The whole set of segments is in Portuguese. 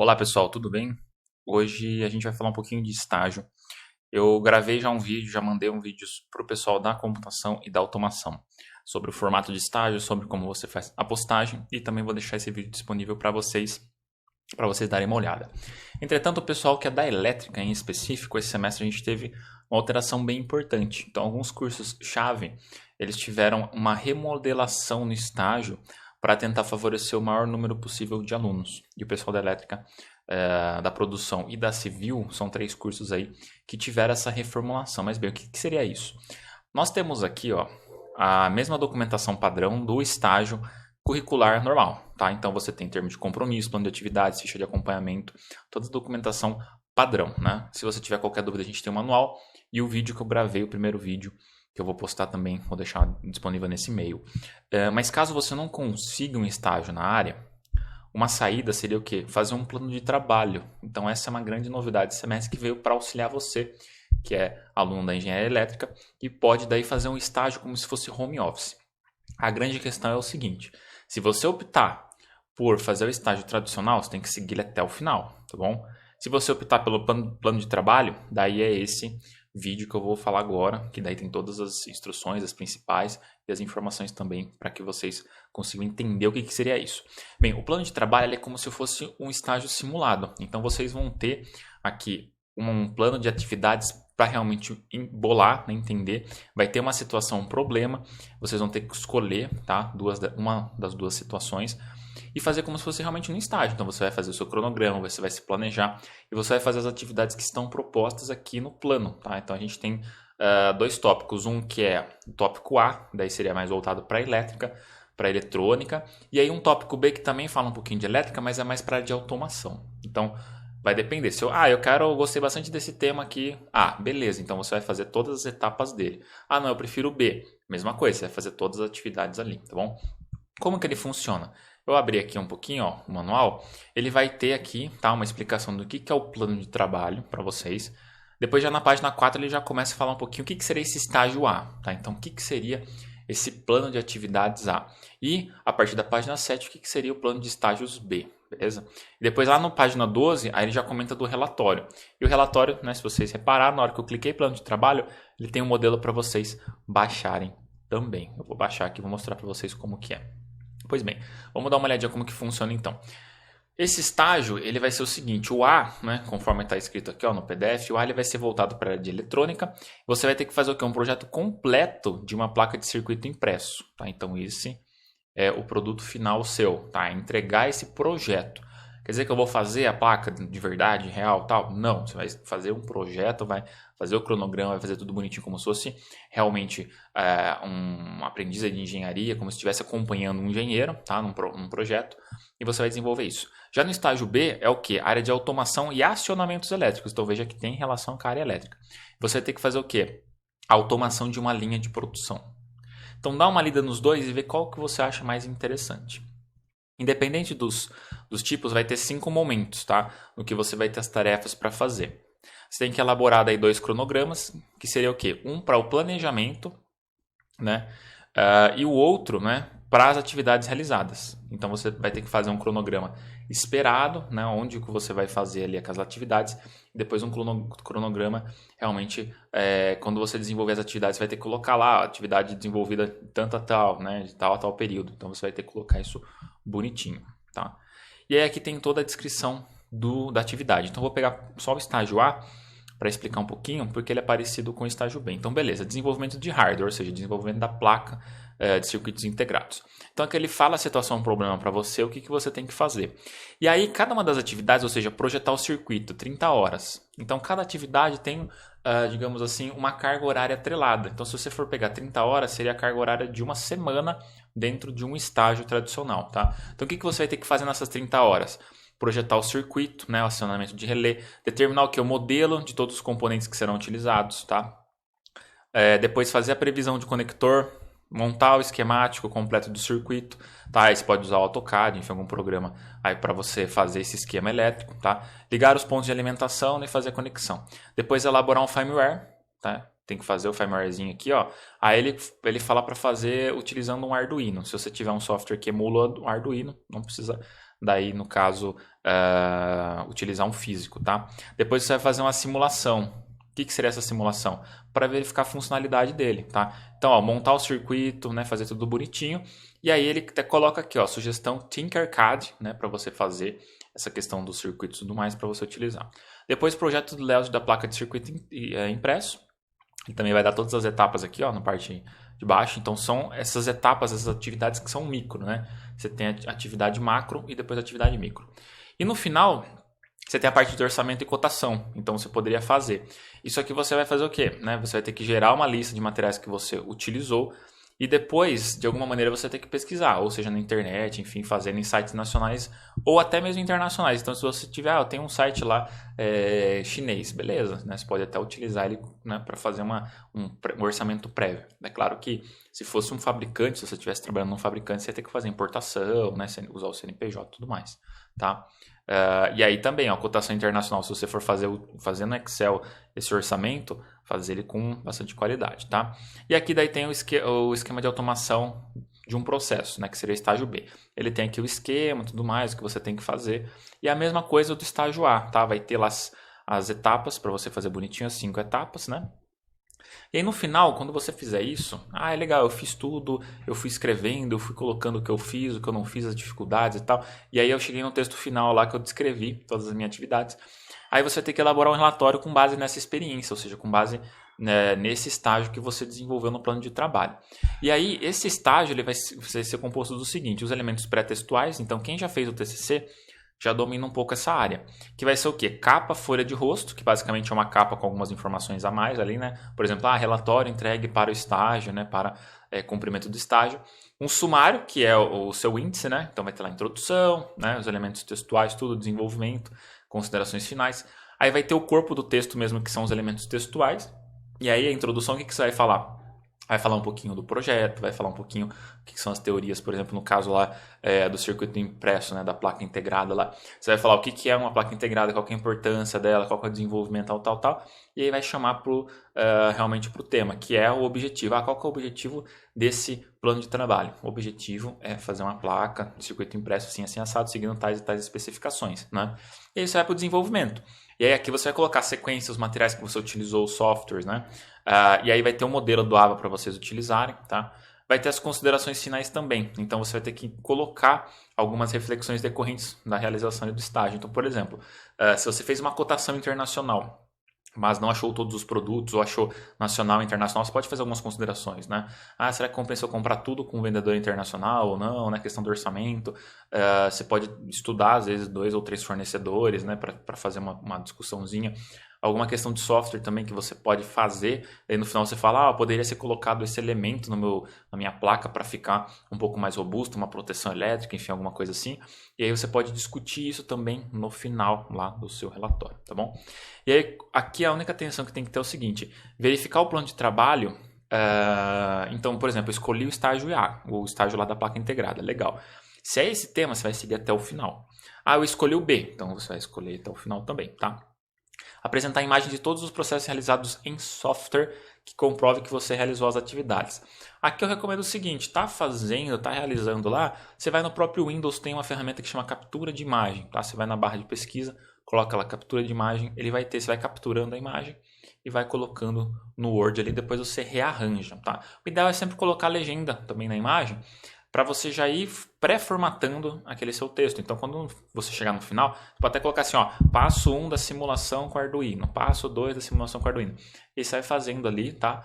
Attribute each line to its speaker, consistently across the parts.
Speaker 1: Olá pessoal, tudo bem? Hoje a gente vai falar um pouquinho de estágio. Eu gravei já um vídeo, já mandei um vídeo para o pessoal da computação e da automação sobre o formato de estágio, sobre como você faz a postagem e também vou deixar esse vídeo disponível para vocês darem uma olhada. Entretanto, o pessoal que é da elétrica em específico, esse semestre a gente teve uma alteração bem importante. Então, alguns cursos-chave, eles tiveram uma remodelação no estágio para tentar favorecer o maior número possível de alunos. E o pessoal da elétrica, da produção e da civil, são 3 cursos aí que tiveram essa reformulação. Mas bem, o que seria isso? Nós temos aqui a mesma documentação padrão do estágio curricular normal, tá? Então você tem termo de compromisso, plano de atividades, ficha de acompanhamento, toda a documentação padrão, né? Se você tiver qualquer dúvida, a gente tem o manual e o vídeo que eu gravei, o primeiro vídeo, que eu vou postar também, vou deixar disponível nesse e-mail. Mas caso você não consiga um estágio na área, uma saída seria o quê? Fazer um plano de trabalho. Então essa é uma grande novidade desse semestre que veio para auxiliar você, que é aluno da engenharia elétrica, e pode daí fazer um estágio como se fosse home office. A grande questão é o seguinte: se você optar por fazer o estágio tradicional, você tem que seguir ele até o final, tá bom? Se você optar pelo plano de trabalho, daí é esse vídeo que eu vou falar agora, que daí tem todas as instruções, as principais e as informações também para que vocês consigam entender o que seria isso. Bem, o plano de trabalho é como se fosse um estágio simulado. Então vocês vão ter aqui um plano de atividades para realmente bolar, né, entender. Vai ter uma situação, um problema, vocês vão ter que escolher, tá? Uma das duas situações e fazer como se fosse realmente um estágio. Então você vai fazer o seu cronograma, você vai se planejar e você vai fazer as atividades que estão propostas aqui no plano, tá? Então a gente tem 2 tópicos, um que é o tópico A, daí seria mais voltado para elétrica, para eletrônica, e aí um tópico B que também fala um pouquinho de elétrica, mas é mais para a área de automação. Então vai depender. Se eu gostei bastante desse tema aqui. Beleza, então você vai fazer todas as etapas dele. Não, eu prefiro o B. Mesma coisa, você vai fazer todas as atividades ali, tá bom? Como que ele funciona? Eu abri aqui um pouquinho, o manual. Ele vai ter aqui, tá, uma explicação do que é o plano de trabalho para vocês. Depois já na página 4 ele já começa a falar um pouquinho o que seria esse estágio A, tá? Então o que seria esse plano de atividades A. E a partir da página 7 o que seria o plano de estágios B, beleza? E depois lá na página 12, aí ele já comenta do relatório. E o relatório, né, se vocês repararam, na hora que eu cliquei plano de trabalho, ele tem um modelo para vocês baixarem também. Eu vou baixar aqui e vou mostrar para vocês como que é. Pois bem, vamos dar uma olhadinha como que funciona então. Esse estágio ele vai ser o seguinte: o A, né, conforme está escrito aqui no PDF, o A ele vai ser voltado para a área de eletrônica. Você vai ter que fazer o quê? Um projeto completo de uma placa de circuito impresso. Tá? Então esse é o produto final seu, tá? Entregar esse projeto. Quer dizer que eu vou fazer a placa de verdade, real, tal? Não, você vai fazer um projeto, vai fazer o cronograma, vai fazer tudo bonitinho como se fosse realmente um aprendiz de engenharia, como se estivesse acompanhando um engenheiro, tá? Num projeto, e você vai desenvolver isso. Já no estágio B é o quê? Área de automação e acionamentos elétricos. Então veja que tem relação com a área elétrica. Você vai ter que fazer o quê? A automação de uma linha de produção. Então dá uma lida nos dois e vê qual que você acha mais interessante. Independente dos tipos, vai ter 5 momentos, tá? No que você vai ter as tarefas para fazer. Você tem que elaborar daí 2 cronogramas, que seria o quê? Um para o planejamento, né? E o outro, né, para as atividades realizadas. Então você vai ter que fazer um cronograma esperado, né, onde que você vai fazer ali aquelas atividades, e depois um cronograma realmente quando você desenvolver as atividades, você vai ter que colocar lá a atividade desenvolvida tanto a tal, né, de tal a tal período. Então você vai ter que colocar isso bonitinho, tá? E aí aqui tem toda a descrição da atividade. Então vou pegar só o estágio A para explicar um pouquinho, porque ele é parecido com o estágio B. Então, beleza, desenvolvimento de hardware, ou seja, desenvolvimento da placa de circuitos integrados. Então, aqui ele fala a situação, um problema para você, o que você tem que fazer. E aí, cada uma das atividades, ou seja, projetar o circuito, 30 horas. Então, cada atividade tem, digamos assim, uma carga horária atrelada. Então, se você for pegar 30 horas, seria a carga horária de uma semana dentro de um estágio tradicional, tá? Então, o que você vai ter que fazer nessas 30 horas? Projetar o circuito, né, o acionamento de relé, determinar o modelo de todos os componentes que serão utilizados, tá? Depois fazer a previsão de conector, montar o esquemático completo do circuito, tá? Aí você pode usar o AutoCAD, enfim, algum programa aí para você fazer esse esquema elétrico, tá? Ligar os pontos de alimentação e fazer a conexão. Depois elaborar um firmware, tá? Tem que fazer o firmwarezinho aqui, ó. Aí ele fala para fazer utilizando um Arduino. Se você tiver um software que emula o Arduino, não precisa daí no caso utilizar um físico, tá? Depois você vai fazer uma simulação. O que seria essa simulação? Para verificar a funcionalidade dele, tá? Então, ó, montar o circuito, né, fazer tudo bonitinho, e aí ele até coloca aqui, ó, sugestão Tinkercad, né, para você fazer essa questão dos circuitos e tudo mais para você utilizar. Depois, projeto do layout da placa de circuito impresso. Ele também vai dar todas as etapas aqui, ó, na parte de baixo. Então, são essas etapas, essas atividades que são micro, né? Você tem a atividade macro e depois a atividade micro. E no final, você tem a parte de orçamento e cotação. Então, você poderia fazer. Isso aqui você vai fazer o quê? Né? Você vai ter que gerar uma lista de materiais que você utilizou e depois, de alguma maneira, você tem que pesquisar, ou seja, na internet, enfim, fazendo em sites nacionais ou até mesmo internacionais. Então, se você tiver, eu tenho um site lá chinês, beleza, né? Você pode até utilizar ele, né, para fazer um orçamento prévio. É claro que se fosse um fabricante, se você estivesse trabalhando num fabricante, você ia ter que fazer importação, né, usar o CNPJ e tudo mais, tá? E aí também, ó, cotação internacional, se você for fazer no Excel esse orçamento, fazer ele com bastante qualidade, tá? E aqui daí tem o esquema de automação de um processo, né, que seria o estágio B. Ele tem aqui o esquema, tudo mais, o que você tem que fazer. E a mesma coisa do estágio A, tá? Vai ter lá as etapas para você fazer bonitinho, as 5 etapas, né? E aí no final, quando você fizer isso, é legal, eu fiz tudo, eu fui escrevendo, eu fui colocando o que eu fiz, o que eu não fiz, as dificuldades e tal. E aí eu cheguei no texto final lá que eu descrevi todas as minhas atividades. Aí você tem que elaborar um relatório com base nessa experiência, ou seja, com base, né, nesse estágio que você desenvolveu no plano de trabalho. E aí esse estágio ele vai ser composto do seguinte, os elementos pré-textuais, então quem já fez o TCC já domina um pouco essa área. Que vai ser o quê? Capa, folha de rosto, que basicamente é uma capa com algumas informações a mais ali, né? Por exemplo, relatório entregue para o estágio, né? Para cumprimento do estágio. Um sumário, que é o seu índice, né? Então vai ter lá a introdução, né? Os elementos textuais, tudo, desenvolvimento, considerações finais. Aí vai ter o corpo do texto mesmo, que são os elementos textuais. E aí a introdução, o que você vai falar? Vai falar um pouquinho do projeto, vai falar um pouquinho o que são as teorias, por exemplo, no caso lá do circuito impresso, né, da placa integrada lá. Você vai falar o que é uma placa integrada, qual que é a importância dela, qual que é o desenvolvimento, tal. E aí vai chamar realmente para o tema, que é o objetivo. Qual que é o objetivo desse plano de trabalho? O objetivo é fazer uma placa de circuito impresso assim assado, seguindo tais e tais especificações, né? E aí você vai para o desenvolvimento. E aí aqui você vai colocar a sequência, os materiais que você utilizou, os softwares, né? E aí vai ter um modelo do AVA para vocês utilizarem, tá? Vai ter as considerações finais também. Então você vai ter que colocar algumas reflexões decorrentes da realização do estágio. Então, por exemplo, se você fez uma cotação internacional, mas não achou todos os produtos ou achou nacional e internacional, você pode fazer algumas considerações, né? Será que compensou comprar tudo com um vendedor internacional ou não, né? Questão do orçamento. Você pode estudar, às vezes, 2 ou 3 fornecedores, né? Para fazer uma discussãozinha. Alguma questão de software também que você pode fazer. Aí no final você fala, poderia ser colocado esse elemento na minha placa para ficar um pouco mais robusto, uma proteção elétrica, enfim, alguma coisa assim. E aí você pode discutir isso também no final lá do seu relatório, tá bom? E aí aqui a única atenção que tem que ter é o seguinte, verificar o plano de trabalho. Então, por exemplo, eu escolhi o estágio A, o estágio lá da placa integrada, legal. Se é esse tema, você vai seguir até o final. Eu escolhi o B, então você vai escolher até o final também, tá? Apresentar imagens de todos os processos realizados em software que comprove que você realizou as atividades. Aqui eu recomendo o seguinte, tá realizando lá, você vai no próprio Windows, tem uma ferramenta que chama captura de imagem, tá? Você vai na barra de pesquisa, coloca lá captura de imagem, você vai capturando a imagem e vai colocando no Word ali, depois você rearranja, tá? O ideal é sempre colocar a legenda também na imagem, para você já ir pré-formatando aquele seu texto. Então, quando você chegar no final, você pode até colocar assim, passo 1 da simulação com Arduino, passo 2 da simulação com Arduino. E você vai fazendo ali, tá?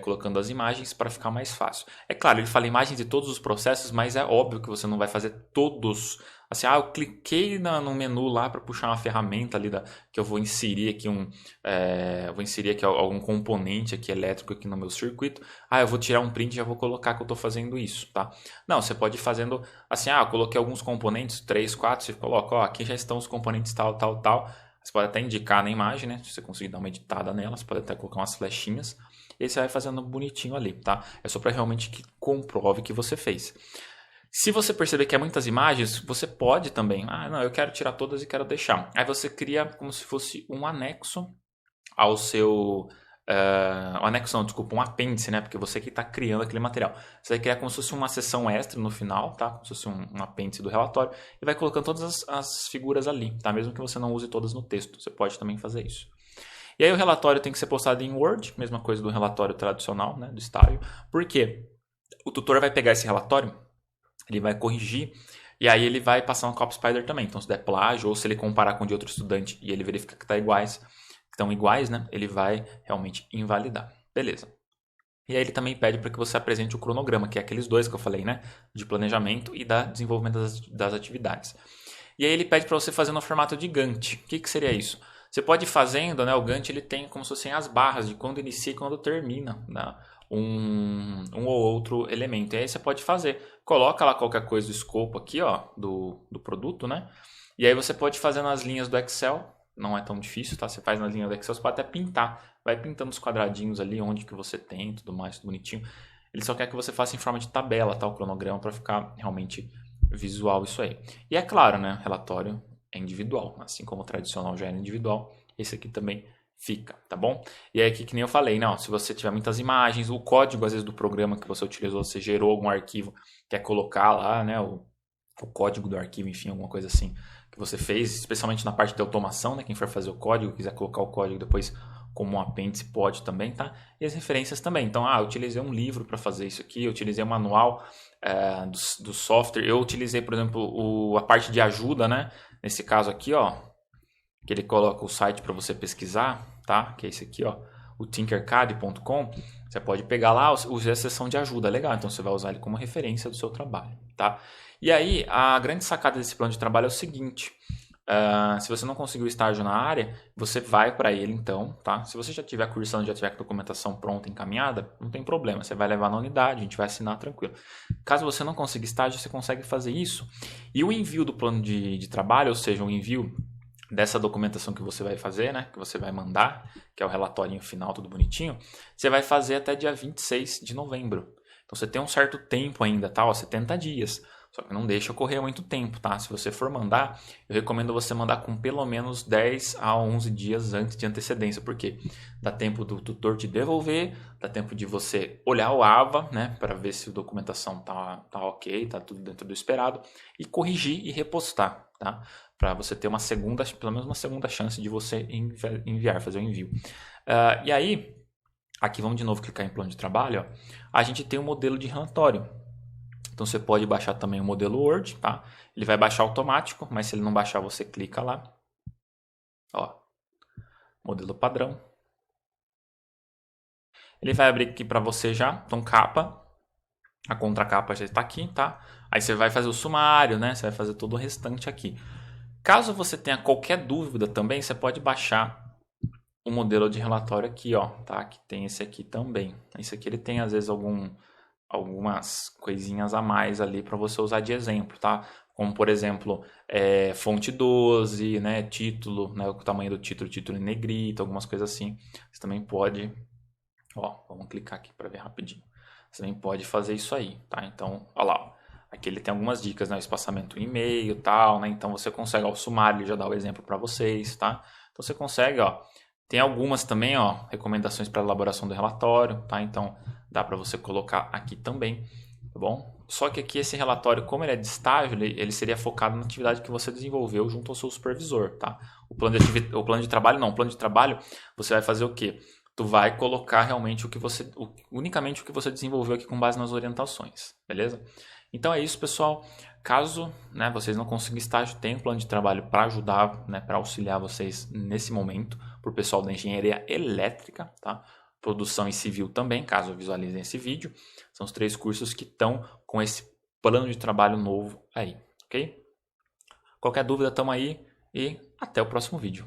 Speaker 1: Colocando as imagens para ficar mais fácil. É claro, ele fala imagens de todos os processos, mas é óbvio que você não vai fazer todos. Assim, eu cliquei no menu lá para puxar uma ferramenta ali que eu vou inserir aqui algum componente aqui elétrico aqui no meu circuito. Eu vou tirar um print e já vou colocar que eu estou fazendo isso, tá? Não, você pode ir fazendo assim, eu coloquei alguns componentes, 3, 4, você coloca, aqui já estão os componentes tal. Você pode até indicar na imagem, né? Se você conseguir dar uma editada nela, você pode até colocar umas flechinhas. E aí você vai fazendo bonitinho ali, tá? É só para realmente que comprove que você fez. Se você perceber que é muitas imagens, você pode também, não, eu quero tirar todas e quero deixar. Aí você cria como se fosse um anexo ao seu O anexo não, desculpa, um apêndice, né? Porque você que está criando aquele material. Você vai criar como se fosse uma seção extra no final, tá? Como se fosse um apêndice do relatório e vai colocando todas as figuras ali, tá? Mesmo que você não use todas no texto, você pode também fazer isso. E aí o relatório tem que ser postado em Word, mesma coisa do relatório tradicional, né? Do estágio. Por quê? O tutor vai pegar esse relatório, ele vai corrigir e aí ele vai passar um copy spider também. Então se der plágio ou se ele comparar com o de outro estudante e ele verificar que estão iguais, né? Ele vai realmente invalidar. Beleza. E aí ele também pede para que você apresente o cronograma, que é aqueles dois que eu falei, né? De planejamento e da desenvolvimento das atividades. E aí ele pede para você fazer no formato de Gantt. O que seria isso? Você pode ir fazendo, né? O Gantt ele tem como se fossem as barras de quando inicia e quando termina, né? Um ou outro elemento. E aí você pode fazer. Coloca lá qualquer coisa do escopo aqui, ó, do produto, né? E aí você pode fazer nas linhas do Excel. Não é tão difícil, tá? Você faz nas linhas do Excel, você pode até pintar. Vai pintando os quadradinhos ali, onde que você tem, tudo mais, tudo bonitinho. Ele só quer que você faça em forma de tabela, tá? O cronograma, para ficar realmente visual isso aí. E é claro, né? Relatório é individual. Assim como o tradicional já era individual, esse aqui também fica, tá bom? E aí aqui que nem eu falei, não, se você tiver muitas imagens, o código às vezes do programa que você utilizou, você gerou algum arquivo, quer colocar lá, né, o código do arquivo, enfim, alguma coisa assim que você fez, especialmente na parte de automação, né, quem for fazer o código, quiser colocar o código depois como um apêndice, pode também, tá? E as referências também. Então, eu utilizei um livro para fazer isso aqui, eu utilizei um manual do software, eu utilizei, por exemplo, a parte de ajuda, né? Nesse caso aqui, ó, que ele coloca o site para você pesquisar, tá? Que é esse aqui, ó, o tinkercad.com. Você pode pegar lá, usar a seção de ajuda, legal. Então você vai usar ele como referência do seu trabalho, tá? E aí, a grande sacada desse plano de trabalho é o seguinte: se você não conseguiu estágio na área, você vai para ele então, tá? Se você já tiver cursando, já tiver com a documentação pronta, encaminhada, não tem problema, você vai levar na unidade, a gente vai assinar tranquilo. Caso você não consiga estágio, você consegue fazer isso. E o envio do plano de trabalho, ou seja, o envio dessa documentação que você vai fazer, né, que você vai mandar, que é o relatório final, tudo bonitinho, você vai fazer até dia 26 de novembro. Então você tem um certo tempo ainda, tá? 70 dias. Só que não deixa correr muito tempo, tá? Se você for mandar, eu recomendo você mandar com pelo menos 10 a 11 dias antes de antecedência. Por quê? Dá tempo do tutor te devolver, dá tempo de você olhar o AVA, né? Para ver se a documentação tá ok, tá tudo dentro do esperado. E corrigir e repostar, tá? Para você ter pelo menos uma segunda chance de você enviar, fazer o envio. E aí, aqui vamos de novo clicar em plano de trabalho, ó, a gente tem um modelo de relatório. Então você pode baixar também o modelo Word, tá? Ele vai baixar automático, mas se ele não baixar, você clica lá. Ó, modelo padrão. Ele vai abrir aqui para você já. Então capa, a contracapa já está aqui, tá? Aí você vai fazer o sumário, né? Você vai fazer todo o restante aqui. Caso você tenha qualquer dúvida também, você pode baixar o modelo de relatório aqui, ó, tá? Que tem esse aqui também. Esse aqui ele tem às vezes algumas coisinhas a mais ali para você usar de exemplo, tá? Como, por exemplo, fonte 12, né? Título, né? O tamanho do título em negrito, algumas coisas assim. Você também pode... Ó, vamos clicar aqui para ver rapidinho. Você também pode fazer isso aí, tá? Então, olha lá, ó. Aqui ele tem algumas dicas, né? O espaçamento em e-mail e tal, né? Então você consegue, ó, o sumário ele já dá o exemplo para vocês, tá? Então você consegue, ó. Tem algumas também, ó, recomendações para elaboração do relatório, tá? Então dá para você colocar aqui também, tá bom? Só que aqui esse relatório, como ele é de estágio, ele seria focado na atividade que você desenvolveu junto ao seu supervisor, tá? O plano de trabalho não. O plano de trabalho você vai fazer o quê? Tu vai colocar realmente unicamente o que você desenvolveu aqui com base nas orientações, beleza? Então é isso, pessoal. Caso, né, vocês não consigam estágio, tem um plano de trabalho para ajudar, né, para auxiliar vocês nesse momento, para o pessoal da engenharia elétrica, tá? Produção e civil também, caso visualizem esse vídeo. São os 3 cursos que estão com esse plano de trabalho novo aí, ok? Qualquer dúvida, estamos aí e até o próximo vídeo.